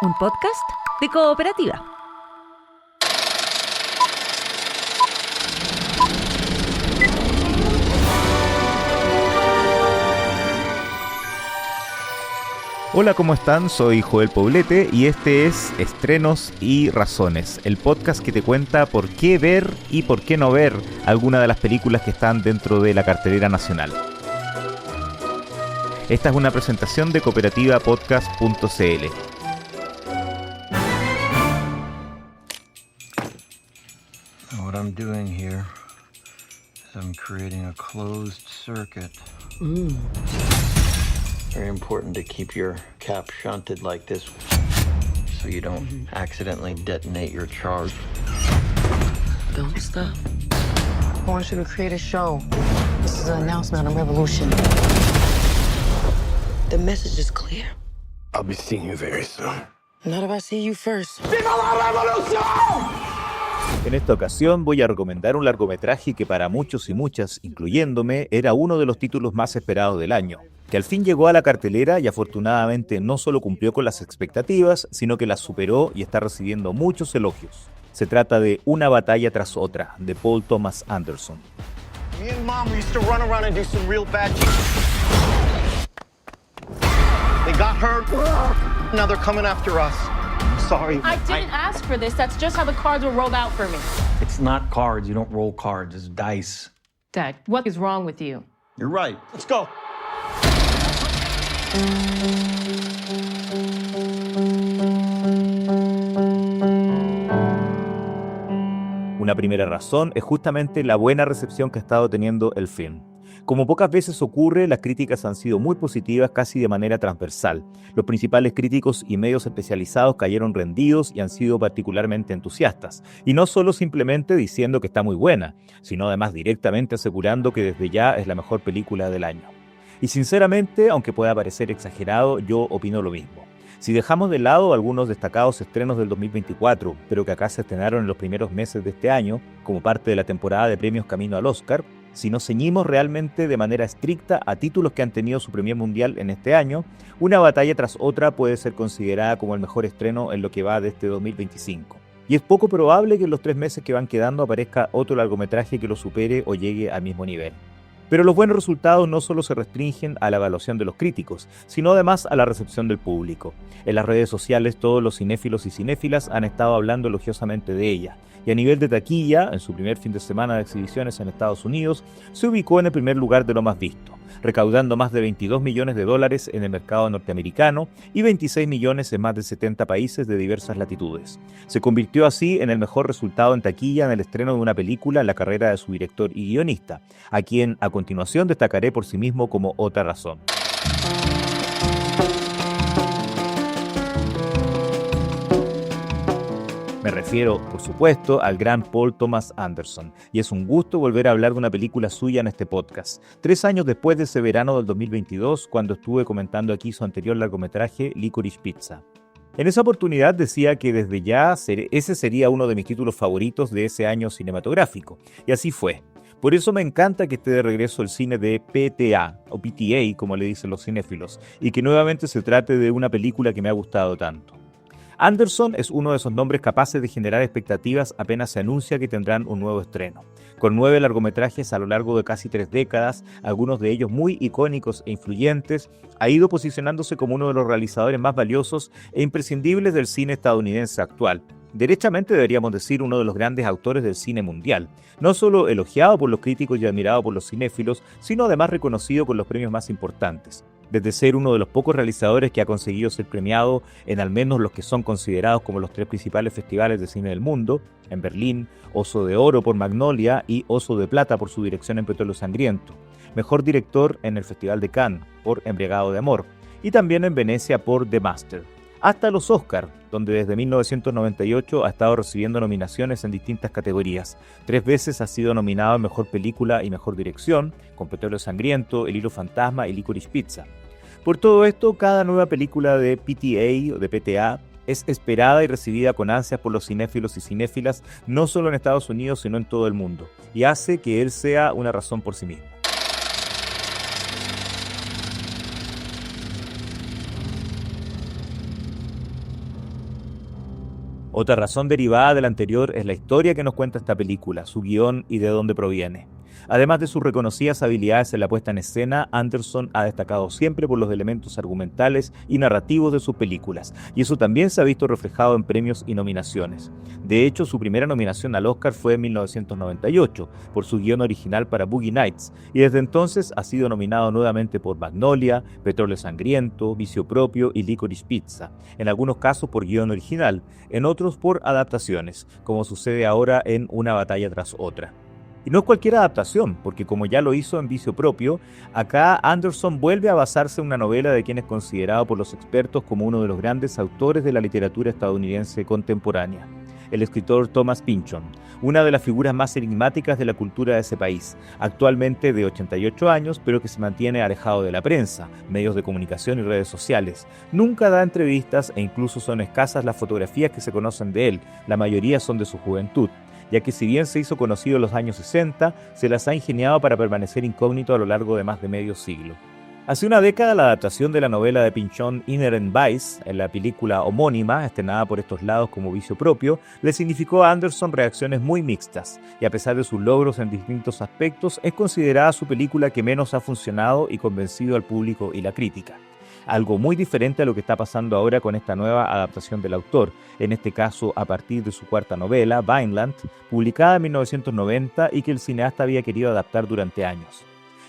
un podcast de Cooperativa. Hola, ¿cómo están? Soy Joel Poblete y este es Estrenos y Razones, el podcast que te cuenta por qué ver y por qué no ver alguna de las películas que están dentro de la cartelera nacional. Esta es una presentación de cooperativapodcast.cl. What I'm doing here is I'm creating a closed circuit. Very important to keep your cap shunted like this so you don't accidentally detonate your charge. Don't stop. I want you to create a show. This is an announcement on revolution. The message is clear. I'll be seeing you very soon. Not if I see you first. En esta ocasión voy a recomendar un largometraje que para muchos y muchas, incluyéndome, era uno de los títulos más esperados del año, que al fin llegó a la cartelera y afortunadamente no solo cumplió con las expectativas, sino que las superó y está recibiendo muchos elogios. Se trata de Una batalla tras otra, de Paul Thomas Anderson. Me and Mom used to run around and do some real bad shit. They got hurt. Now they're coming after us. I'm sorry. I didn't ask for this. That's just how the cards were rolled out for me. It's not cards. You don't roll cards. It's dice. Dad, what is wrong with you? You're right. Let's go. Una primera razón es justamente la buena recepción que ha estado teniendo el film. Como pocas veces ocurre, las críticas han sido muy positivas casi de manera transversal. Los principales críticos y medios especializados cayeron rendidos y han sido particularmente entusiastas. Y no solo simplemente diciendo que está muy buena, sino además directamente asegurando que desde ya es la mejor película del año. Y sinceramente, aunque pueda parecer exagerado, yo opino lo mismo. Si dejamos de lado algunos destacados estrenos del 2024, pero que acá se estrenaron en los primeros meses de este año, como parte de la temporada de premios camino al Oscar, si nos ceñimos realmente de manera estricta a títulos que han tenido su premier mundial en este año, Una batalla tras otra puede ser considerada como el mejor estreno en lo que va de este 2025. Y es poco probable que en los 3 meses que van quedando aparezca otro largometraje que lo supere o llegue al mismo nivel. Pero los buenos resultados no solo se restringen a la evaluación de los críticos, sino además a la recepción del público. En las redes sociales todos los cinéfilos y cinéfilas han estado hablando elogiosamente de ella. Y a nivel de taquilla, en su primer fin de semana de exhibiciones en Estados Unidos, se ubicó en el primer lugar de lo más visto, recaudando más de $22 millones en el mercado norteamericano y 26 millones en más de 70 países de diversas latitudes. Se convirtió así en el mejor resultado en taquilla en el estreno de una película en la carrera de su director y guionista, a quien a continuación destacaré por sí mismo como otra razón. Me refiero, por supuesto, al gran Paul Thomas Anderson, y es un gusto volver a hablar de una película suya en este podcast, 3 años después de ese verano del 2022, cuando estuve comentando aquí su anterior largometraje, Licorice Pizza. En esa oportunidad decía que desde ya ese sería uno de mis títulos favoritos de ese año cinematográfico, y así fue. Por eso me encanta que esté de regreso el cine de PTA, o PTA como le dicen los cinéfilos, y que nuevamente se trate de una película que me ha gustado tanto. Anderson es uno de esos nombres capaces de generar expectativas apenas se anuncia que tendrán un nuevo estreno. Con 9 largometrajes a lo largo de casi 3 décadas, algunos de ellos muy icónicos e influyentes, ha ido posicionándose como uno de los realizadores más valiosos e imprescindibles del cine estadounidense actual. Derechamente deberíamos decir uno de los grandes autores del cine mundial, no solo elogiado por los críticos y admirado por los cinéfilos, sino además reconocido con los premios más importantes. Desde ser uno de los pocos realizadores que ha conseguido ser premiado en al menos los que son considerados como los 3 principales festivales de cine del mundo, en Berlín, Oso de Oro por Magnolia y Oso de Plata por su dirección en Petróleo Sangriento, mejor director en el Festival de Cannes por Embriagado de Amor y también en Venecia por The Master, hasta los Oscar, donde desde 1998 ha estado recibiendo nominaciones en distintas categorías. 3 veces ha sido nominado a Mejor Película y Mejor Dirección, con Petróleo Sangriento, El Hilo Fantasma y Licorice Pizza. Por todo esto, cada nueva película de PTA o de PTA es esperada y recibida con ansias por los cinéfilos y cinéfilas, no solo en Estados Unidos, sino en todo el mundo, y hace que él sea una razón por sí mismo. Otra razón derivada de la anterior es la historia que nos cuenta esta película, su guión y de dónde proviene. Además de sus reconocidas habilidades en la puesta en escena, Anderson ha destacado siempre por los elementos argumentales y narrativos de sus películas, y eso también se ha visto reflejado en premios y nominaciones. De hecho, su primera nominación al Oscar fue en 1998, por su guión original para Boogie Nights, y desde entonces ha sido nominado nuevamente por Magnolia, Petróleo Sangriento, Vicio Propio y Licorice Pizza, en algunos casos por guión original, en otros por adaptaciones, como sucede ahora en Una batalla tras otra. Y no es cualquier adaptación, porque como ya lo hizo en Vicio Propio, acá Anderson vuelve a basarse en una novela de quien es considerado por los expertos como uno de los grandes autores de la literatura estadounidense contemporánea, el escritor Thomas Pynchon, una de las figuras más enigmáticas de la cultura de ese país, actualmente de 88 años, pero que se mantiene alejado de la prensa, medios de comunicación y redes sociales. Nunca da entrevistas e incluso son escasas las fotografías que se conocen de él, la mayoría son de su juventud, ya que si bien se hizo conocido en los años 60, se las ha ingeniado para permanecer incógnito a lo largo de más de medio siglo. Hace una década, la adaptación de la novela de Pynchon Inherent Vice, en la película homónima, estrenada por estos lados como Vicio Propio, le significó a Anderson reacciones muy mixtas, y a pesar de sus logros en distintos aspectos, es considerada su película que menos ha funcionado y convencido al público y la crítica. Algo muy diferente a lo que está pasando ahora con esta nueva adaptación del autor, en este caso a partir de su cuarta novela, Vineland, publicada en 1990 y que el cineasta había querido adaptar durante años.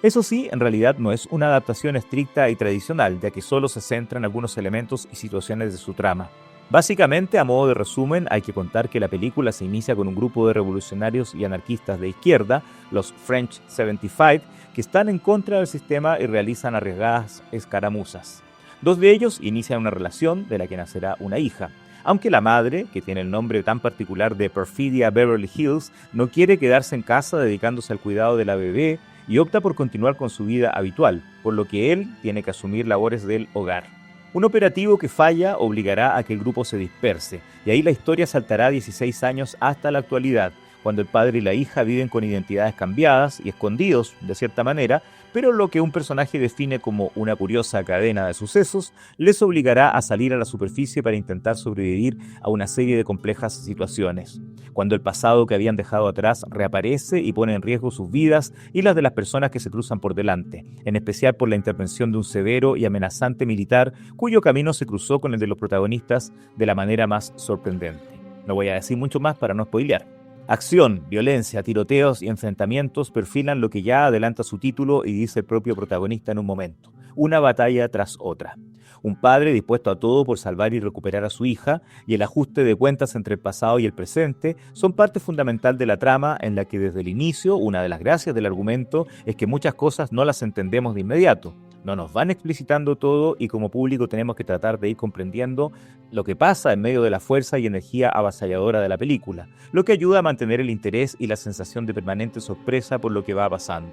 Eso sí, en realidad no es una adaptación estricta y tradicional, ya que solo se centra en algunos elementos y situaciones de su trama. Básicamente, a modo de resumen, hay que contar que la película se inicia con un grupo de revolucionarios y anarquistas de izquierda, los French 75, que están en contra del sistema y realizan arriesgadas escaramuzas. Dos de ellos inician una relación de la que nacerá una hija, aunque la madre, que tiene el nombre tan particular de Perfidia Beverly Hills, no quiere quedarse en casa dedicándose al cuidado de la bebé y opta por continuar con su vida habitual, por lo que él tiene que asumir labores del hogar. Un operativo que falla obligará a que el grupo se disperse, y ahí la historia saltará 16 años hasta la actualidad, cuando el padre y la hija viven con identidades cambiadas y escondidos, de cierta manera, pero lo que un personaje define como una curiosa cadena de sucesos les obligará a salir a la superficie para intentar sobrevivir a una serie de complejas situaciones. Cuando el pasado que habían dejado atrás reaparece y pone en riesgo sus vidas y las de las personas que se cruzan por delante, en especial por la intervención de un severo y amenazante militar cuyo camino se cruzó con el de los protagonistas de la manera más sorprendente. No voy a decir mucho más para no spoilear. Acción, violencia, tiroteos y enfrentamientos perfilan lo que ya adelanta su título y dice el propio protagonista en un momento: una batalla tras otra. Un padre dispuesto a todo por salvar y recuperar a su hija, y el ajuste de cuentas entre el pasado y el presente son parte fundamental de la trama, en la que desde el inicio una de las gracias del argumento es que muchas cosas no las entendemos de inmediato. No nos van explicitando todo y como público tenemos que tratar de ir comprendiendo lo que pasa en medio de la fuerza y energía avasalladora de la película, lo que ayuda a mantener el interés y la sensación de permanente sorpresa por lo que va pasando.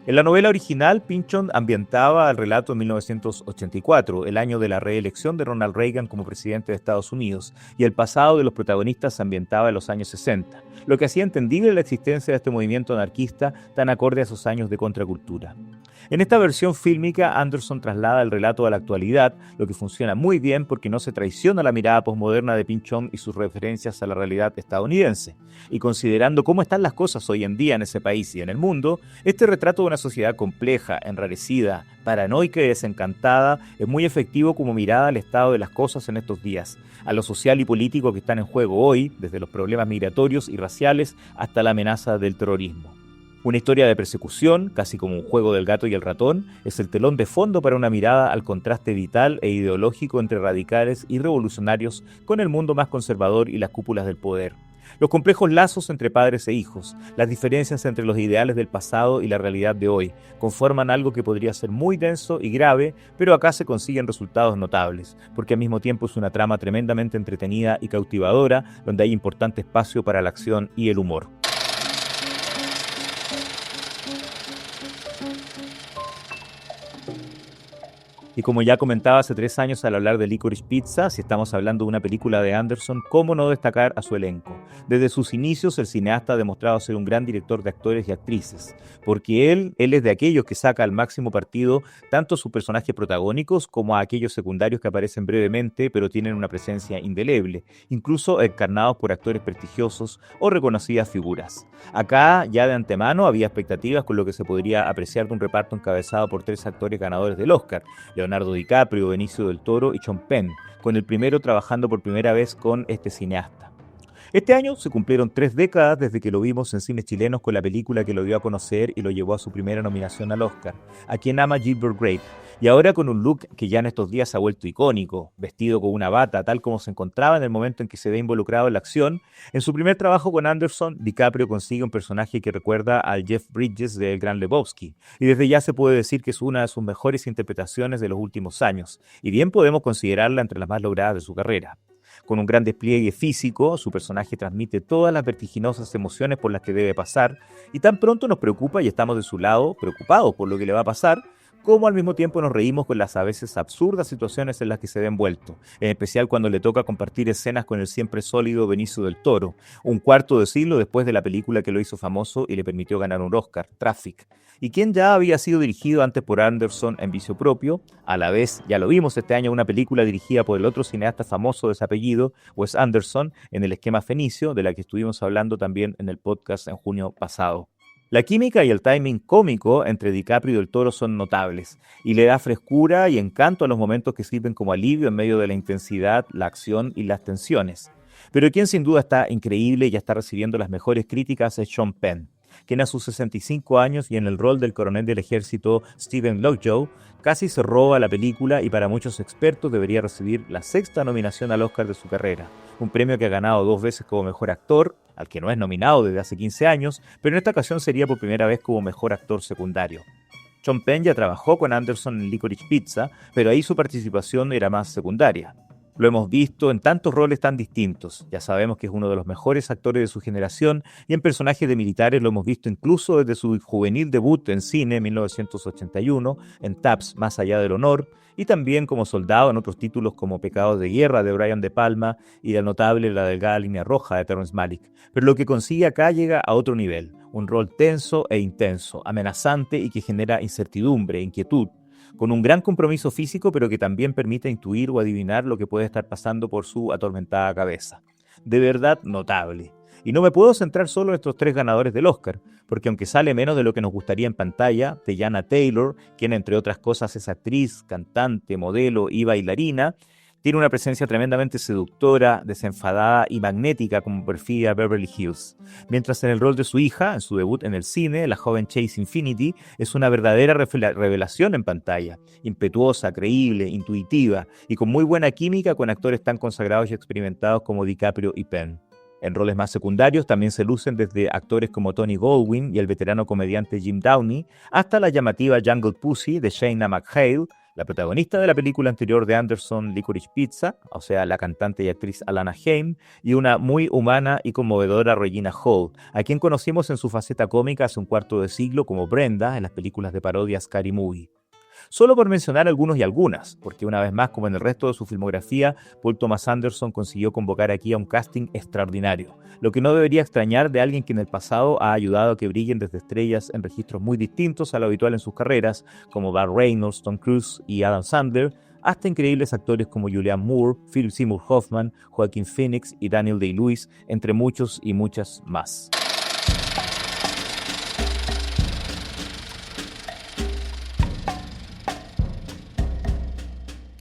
En la novela original, Pynchon ambientaba el relato en 1984, el año de la reelección de Ronald Reagan como presidente de Estados Unidos, y el pasado de los protagonistas se ambientaba en los años 60, lo que hacía entendible la existencia de este movimiento anarquista tan acorde a esos años de contracultura. En esta versión fílmica, Anderson traslada el relato a la actualidad, lo que funciona muy bien porque no se traiciona la mirada posmoderna de Pynchon y sus referencias a la realidad estadounidense. Y considerando cómo están las cosas hoy en día en ese país y en el mundo, este retrato de una sociedad compleja, enrarecida, paranoica y desencantada es muy efectivo como mirada al estado de las cosas en estos días, a lo social y político que están en juego hoy, desde los problemas migratorios y raciales hasta la amenaza del terrorismo. Una historia de persecución, casi como un juego del gato y el ratón, es el telón de fondo para una mirada al contraste vital e ideológico entre radicales y revolucionarios con el mundo más conservador y las cúpulas del poder. Los complejos lazos entre padres e hijos, las diferencias entre los ideales del pasado y la realidad de hoy, conforman algo que podría ser muy denso y grave, pero acá se consiguen resultados notables, porque al mismo tiempo es una trama tremendamente entretenida y cautivadora, donde hay importante espacio para la acción y el humor. Y como ya comentaba hace 3 años al hablar de Licorice Pizza, si estamos hablando de una película de Anderson, ¿cómo no destacar a su elenco? Desde sus inicios, el cineasta ha demostrado ser un gran director de actores y actrices, porque él es de aquellos que saca al máximo partido tanto a sus personajes protagónicos como a aquellos secundarios que aparecen brevemente, pero tienen una presencia indeleble, incluso encarnados por actores prestigiosos o reconocidas figuras. Acá, ya de antemano, había expectativas con lo que se podría apreciar de un reparto encabezado por 3 actores ganadores del Oscar: Leonardo DiCaprio, Benicio del Toro y Sean Penn, con el primero trabajando por primera vez con este cineasta. Este año se cumplieron 3 décadas desde que lo vimos en cines chilenos con la película que lo dio a conocer y lo llevó a su primera nominación al Oscar, A Quien Ama Gilbert Grape, y ahora con un look que ya en estos días se ha vuelto icónico, vestido con una bata tal como se encontraba en el momento en que se ve involucrado en la acción. En su primer trabajo con Anderson, DiCaprio consigue un personaje que recuerda al Jeff Bridges del Gran Lebowski, y desde ya se puede decir que es una de sus mejores interpretaciones de los últimos años, y bien podemos considerarla entre las más logradas de su carrera. Con un gran despliegue físico, su personaje transmite todas las vertiginosas emociones por las que debe pasar, y tan pronto nos preocupa y estamos de su lado, preocupados por lo que le va a pasar, como al mismo tiempo nos reímos con las a veces absurdas situaciones en las que se ve envuelto, en especial cuando le toca compartir escenas con el siempre sólido Benicio del Toro, un cuarto de siglo después de la película que lo hizo famoso y le permitió ganar un Oscar, Traffic, y quien ya había sido dirigido antes por Anderson en Vicio Propio. A la vez, ya lo vimos este año, una película dirigida por el otro cineasta famoso de ese apellido, Wes Anderson, en El Esquema Fenicio, de la que estuvimos hablando también en el podcast en junio pasado. La química y el timing cómico entre DiCaprio y del Toro son notables, y le da frescura y encanto a los momentos que sirven como alivio en medio de la intensidad, la acción y las tensiones. Pero quien sin duda está increíble y ya está recibiendo las mejores críticas es Sean Penn, quien a sus 65 años y en el rol del coronel del ejército Stephen Lovejoy casi se roba la película y para muchos expertos debería recibir la 6ª nominación al Oscar de su carrera, un premio que ha ganado 2 veces como mejor actor, al que no es nominado desde hace 15 años, pero en esta ocasión sería por primera vez como mejor actor secundario. Sean Penn ya trabajó con Anderson en Licorice Pizza, pero ahí su participación era más secundaria. Lo hemos visto en tantos roles tan distintos. Ya sabemos que es uno de los mejores actores de su generación y en personajes de militares lo hemos visto incluso desde su juvenil debut en cine en 1981, en Taps, Más allá del honor, y también como soldado en otros títulos como Pecados de guerra de Brian De Palma y la notable La delgada línea roja de Terrence Malick. Pero lo que consigue acá llega a otro nivel, un rol tenso e intenso, amenazante y que genera incertidumbre, inquietud, con un gran compromiso físico, pero que también permite intuir o adivinar lo que puede estar pasando por su atormentada cabeza. De verdad notable. Y no me puedo centrar solo en estos 3 ganadores del Oscar, porque aunque sale menos de lo que nos gustaría en pantalla, Teyana Taylor, quien entre otras cosas es actriz, cantante, modelo y bailarina, tiene una presencia tremendamente seductora, desenfadada y magnética como perfila Beverly Hills. Mientras en el rol de su hija, en su debut en el cine, la joven Chase Infinity es una verdadera revelación en pantalla, impetuosa, creíble, intuitiva y con muy buena química con actores tan consagrados y experimentados como DiCaprio y Penn. En roles más secundarios también se lucen desde actores como Tony Goldwyn y el veterano comediante Jim Downey, hasta la llamativa Jungle Pussy de Shayna McHale, la protagonista de la película anterior de Anderson, Licorice Pizza, o sea, la cantante y actriz Alana Haim, y una muy humana y conmovedora Regina Hall, a quien conocimos en su faceta cómica hace un cuarto de siglo como Brenda en las películas de parodia Scary Movie. Solo por mencionar algunos y algunas, porque una vez más, como en el resto de su filmografía, Paul Thomas Anderson consiguió convocar aquí a un casting extraordinario, lo que no debería extrañar de alguien que en el pasado ha ayudado a que brillen desde estrellas en registros muy distintos a lo habitual en sus carreras, como Burt Reynolds, Tom Cruise y Adam Sandler, hasta increíbles actores como Julianne Moore, Philip Seymour Hoffman, Joaquin Phoenix y Daniel Day-Lewis, entre muchos y muchas más.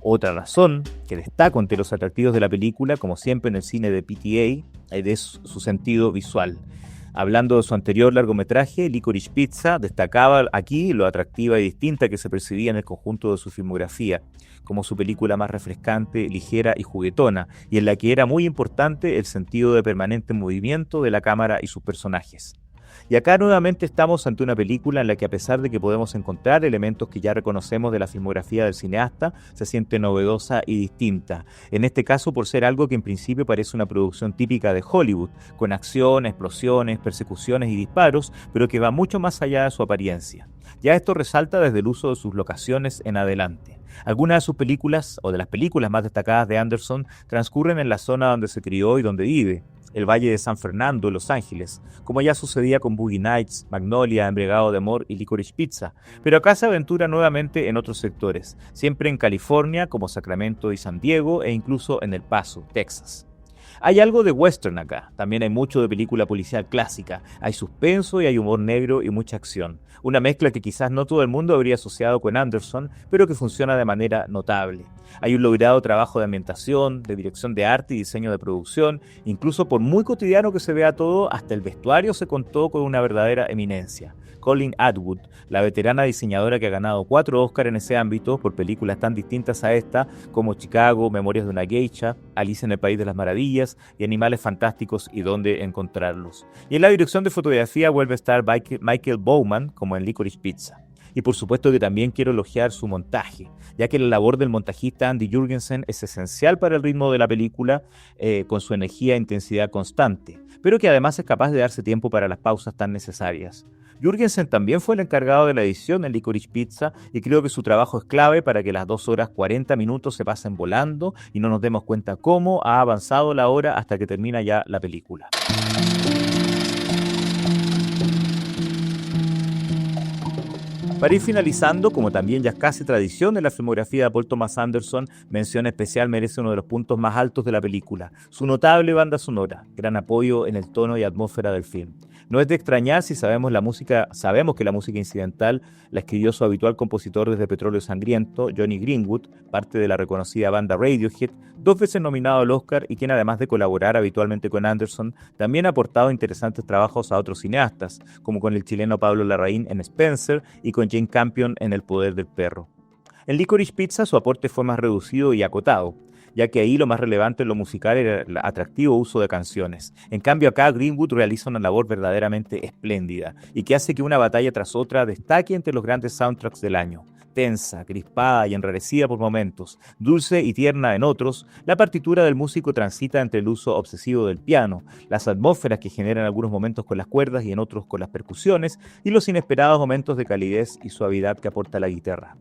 Otra razón que destaco entre los atractivos de la película, como siempre en el cine de PTA, es su sentido visual. Hablando de su anterior largometraje, Licorice Pizza, destacaba aquí lo atractiva y distinta que se percibía en el conjunto de su filmografía, como su película más refrescante, ligera y juguetona, y en la que era muy importante el sentido de permanente movimiento de la cámara y sus personajes. Y acá nuevamente estamos ante una película en la que, a pesar de que podemos encontrar elementos que ya reconocemos de la filmografía del cineasta, se siente novedosa y distinta. En este caso, por ser algo que en principio parece una producción típica de Hollywood, con acción, explosiones, persecuciones y disparos, pero que va mucho más allá de su apariencia. Ya esto resalta desde el uso de sus locaciones en adelante. Algunas de sus películas, o de las películas más destacadas de Anderson, transcurren en la zona donde se crió y donde vive, el Valle de San Fernando, Los Ángeles, como ya sucedía con Boogie Nights, Magnolia, Embriagado de Amor y Licorice Pizza, pero acá se aventura nuevamente en otros sectores, siempre en California, como Sacramento y San Diego, e incluso en El Paso, Texas. Hay algo de western acá, también hay mucho de película policial clásica, hay suspenso y hay humor negro y mucha acción. Una mezcla que quizás no todo el mundo habría asociado con Anderson, pero que funciona de manera notable. Hay un logrado trabajo de ambientación, de dirección de arte y diseño de producción, incluso por muy cotidiano que se vea todo, hasta el vestuario se contó con una verdadera eminencia. Colleen Atwood, la veterana diseñadora que ha ganado 4 Oscars en ese ámbito por películas tan distintas a esta como Chicago, Memorias de una Geisha, Alicia en el País de las Maravillas y Animales Fantásticos y Dónde Encontrarlos. Y en la dirección de fotografía vuelve a estar Michael Bowman como en Licorice Pizza. Y por supuesto que también quiero elogiar su montaje, ya que la labor del montajista Andy Jurgensen es esencial para el ritmo de la película, con su energía e intensidad constante, pero que además es capaz de darse tiempo para las pausas tan necesarias. Jurgensen también fue el encargado de la edición en Licorice Pizza y creo que su trabajo es clave para que las 2 horas 40 minutos se pasen volando y no nos demos cuenta cómo ha avanzado la hora hasta que termina ya la película. Para ir finalizando, como también ya es casi tradición en la filmografía de Paul Thomas Anderson, mención especial merece uno de los puntos más altos de la película, su notable banda sonora, gran apoyo en el tono y atmósfera del film. No es de extrañar si sabemos que la música incidental la escribió su habitual compositor desde Petróleo Sangriento, Johnny Greenwood, parte de la reconocida banda Radiohead, 2 veces nominado al Oscar y quien, además de colaborar habitualmente con Anderson, también ha aportado interesantes trabajos a otros cineastas, como con el chileno Pablo Larraín en Spencer y con Jane Campion en El Poder del Perro. En Licorice Pizza su aporte fue más reducido y acotado, ya que ahí lo más relevante en lo musical era el atractivo uso de canciones. En cambio acá Greenwood realiza una labor verdaderamente espléndida y que hace que una batalla tras otra destaque entre los grandes soundtracks del año. Tensa, crispada y enrarecida por momentos, dulce y tierna en otros, la partitura del músico transita entre el uso obsesivo del piano, las atmósferas que generan algunos momentos con las cuerdas y en otros con las percusiones, y los inesperados momentos de calidez y suavidad que aporta la guitarra.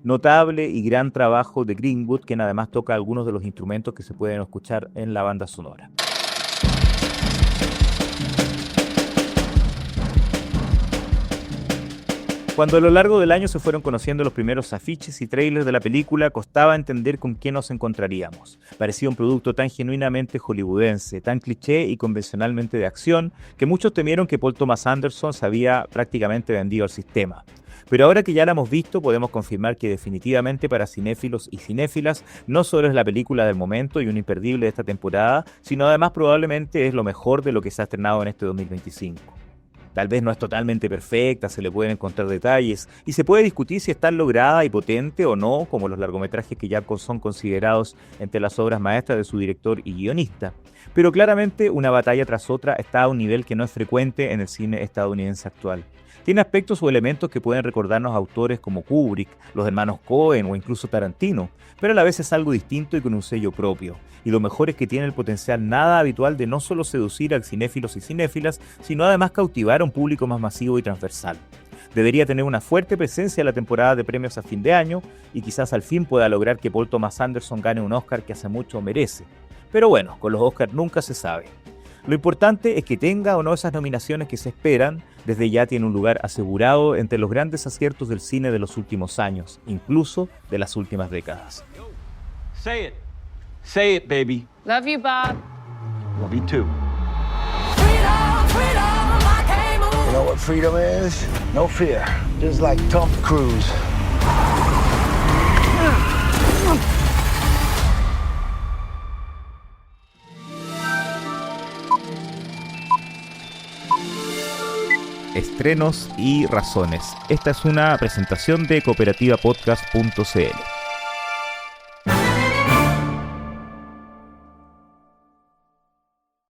Notable y gran trabajo de Greenwood, quien además toca algunos de los instrumentos que se pueden escuchar en la banda sonora. Cuando a lo largo del año se fueron conociendo los primeros afiches y trailers de la película, costaba entender con qué nos encontraríamos. Parecía un producto tan genuinamente hollywoodense, tan cliché y convencionalmente de acción, que muchos temieron que Paul Thomas Anderson se había prácticamente vendido al sistema. Pero ahora que ya la hemos visto, podemos confirmar que definitivamente para cinéfilos y cinéfilas no solo es la película del momento y un imperdible de esta temporada, sino además probablemente es lo mejor de lo que se ha estrenado en este 2025. Tal vez no es totalmente perfecta, se le pueden encontrar detalles y se puede discutir si es tan lograda y potente o no, como los largometrajes que ya son considerados entre las obras maestras de su director y guionista. Pero claramente una batalla tras otra está a un nivel que no es frecuente en el cine estadounidense actual. Tiene aspectos o elementos que pueden recordarnos a autores como Kubrick, los hermanos Coen o incluso Tarantino, pero a la vez es algo distinto y con un sello propio. Y lo mejor es que tiene el potencial nada habitual de no solo seducir a cinéfilos y cinéfilas, sino además cautivar a un público más masivo y transversal. Debería tener una fuerte presencia en la temporada de premios a fin de año y quizás al fin pueda lograr que Paul Thomas Anderson gane un Oscar que hace mucho merece. Pero bueno, con los Oscars nunca se sabe. Lo importante es que tenga o no esas nominaciones que se esperan, desde ya tiene un lugar asegurado entre los grandes aciertos del cine de los últimos años, incluso de las últimas décadas. Say it, baby. Love you, Bob. Love you too. You know what freedom is? No fear. Just like Tom Cruise. Estrenos y razones. Esta es una presentación de cooperativapodcast.cl.